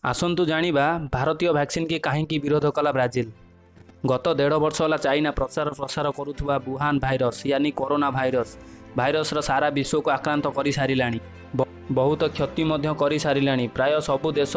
आसतु जानिबा भारतीय वैक्सीन की कहीं विरोध कला ब्राजिल। गत 1.5 वर्ष है चाइना प्रचार प्रसार करुवा वुहान भाइरस यानी कोरोना भाइरस सारा विश्व को आक्रांत कर सारा बहुत क्षति कर सारा। प्राय सबु देश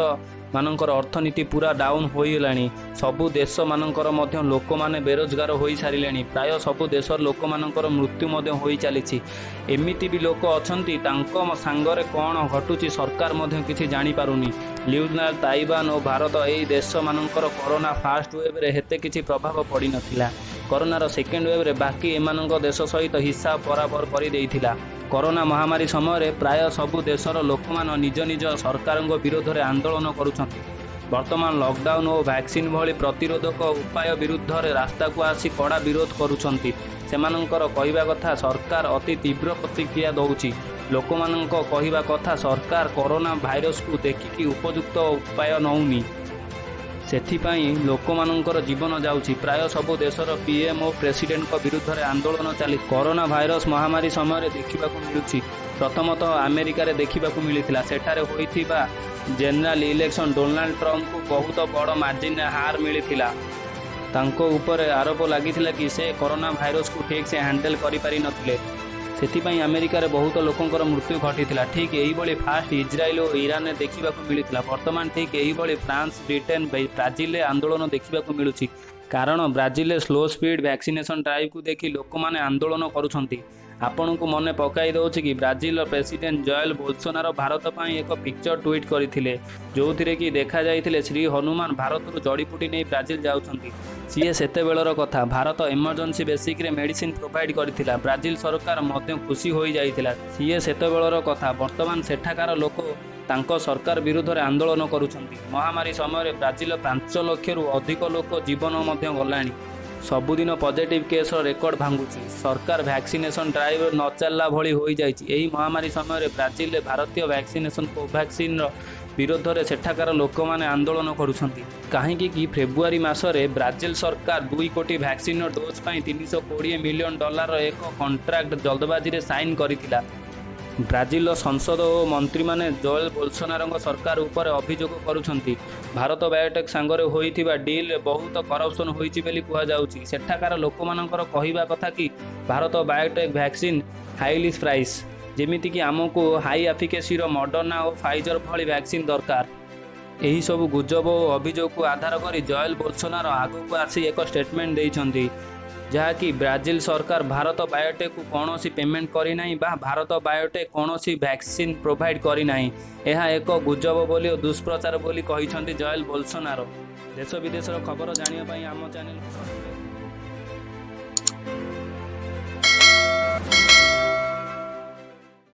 मानकर अर्थनीति पूरा डाउन होगा। सबु देश मानकर लोक मैंने बेरोजगार हो सारे। प्राय सबु देश लोक मानकर मृत्यु हो चली। एमती भी लोक अच्छा सांगरे कौन घटुची सरकार किसी जानीपारुनी। न्यूजीलैंड ताइवान और भारत यही देश मानकर कोरोना फास्ट वेव रे हेते किसी प्रभाव पड़ी नथिला। कोरोनार सेकेंड वेव रे बाकी एमानक देश सहित हिसाब बराबर कर देइथिला। कोरोना महामारी समय प्राय सबु देशर लोक मान निज निज सरकार विरोध में आंदोलन करुछंती। वर्तमान लॉकडाउन और वैक्सीन भली प्रतिरोधक उपाय विरुद्ध रे रास्ता को आसी कड़ा विरोध करुछंती। सेमानंकर कहिबा कथा सरकार अति तीव्र प्रतिक्रिया दउची। लोकमानंक कहिबा कथा सरकार कोरोना भाइरस को देखिकी उपयुक्त उपाय नौनी। सेथिपाई लोकमानंकर जीवन जाउची। प्राय सबु देशर पीएम और प्रेसिडेंट को विरुद्ध में आंदोलन चली। कोरोना भाइरस महामारी समय देखा मिलूँ। प्रथमतः अमेरिका रे देखा मिलता। सेठारे होइथिबा जनरल इलेक्शन डोनाल्ड ट्रंप को बहुत बड़ मार्जिन हार मिलता। तांको ऊपर आरोप लगी कि से कोरोना भाइरस को ठीक से हैंडल करि पारि नथिले। सेथिपाई अमेरिका रे बहुत लोकंकर मृत्यु घटीला। ठीक यही फास्ट इज्राएल और ईरान में देखा मिलता। वर्तमान ठीक यही फ्रांस ब्रिटेन ब्राजिल आंदोलन देखा मिलूँ। कारण Brazil slow speed vaccination drive को देखी लोक मैंने आंदोलन करुछंती। आपण को मन पकाई दौर कि Brazil president Joel Bolsonaro Bharat पर एक पिक्चर ट्वीट करते जो थी कि देखा जाइए श्री हनुमान भारत जड़ीबूटी नहीं ब्राजिल जाउछंती। सीए सेतेबेलर कथा। भारत इमरजेंसी बेसिक रे मेडिसिन प्रोवाइड करथिला। ब्राजिल सरकार मध्य खुशी हो जाइथिला। सीए सेतेबेलर कथा। वर्तमान सेठाकार लोक तांको सरकार विरुद्ध में आंदोलन करुछंती। महामारी समय ब्राजिल 5 लाख रु अधिक लोक जीवन मध्य गलानी। सबुदिन पॉजिटिव केस रेकर्ड भांगुची। सरकार वैक्सीनेशन ड्राइव न चलला भली हो जाइछि। एही महामारी समय ब्राजिल भारतीय वैक्सीनेशन कोवैक्सीन विरोध में सेठाकार लोक मैंने आंदोलन करुछंती। काहेकि कि फेब्रुआरी मासरे ब्राजिल सरकार 2 कोटी वैक्सीन डोज पर $320 मिलियन एक कॉन्ट्रैक्ट जल्दबाजी रे साइन करितिला। ब्राजिल संसद और मंत्री माने जोएल बोल्सोनारो सरकार उपर अभियोग करुछंती। भारत बायोटेक सांगरे होइथिबा डील बहुत करप्शन होइछि बेली कुहा जाउछि। सेठाकार लोकमानकर कहिबा कथा कि Bharat Biotech vaccine highly price. जेमिति कि आमको हाई एफिकेसी रो मॉडर्ना और फाइजर भली वैक्सीन दरकार। यही सब गुजब और अभियोग को आधार करी जोएल बोल्सोनारो आगु को आसी एक स्टेटमेंट देइछंती जहाँकि ब्राजिल सरकार भारत बायोटेक को कौन सी पेमेंट करना बा भारत बायोटेक कौन सी वैक्सीन प्रोवाइड करना। यह एक गुजब बोली और दुष्प्रचार बोली कहिछंती जोएल बोल्सोनारो। देश विदेश खबर जानिया आम चैनल को सब्सक्राइब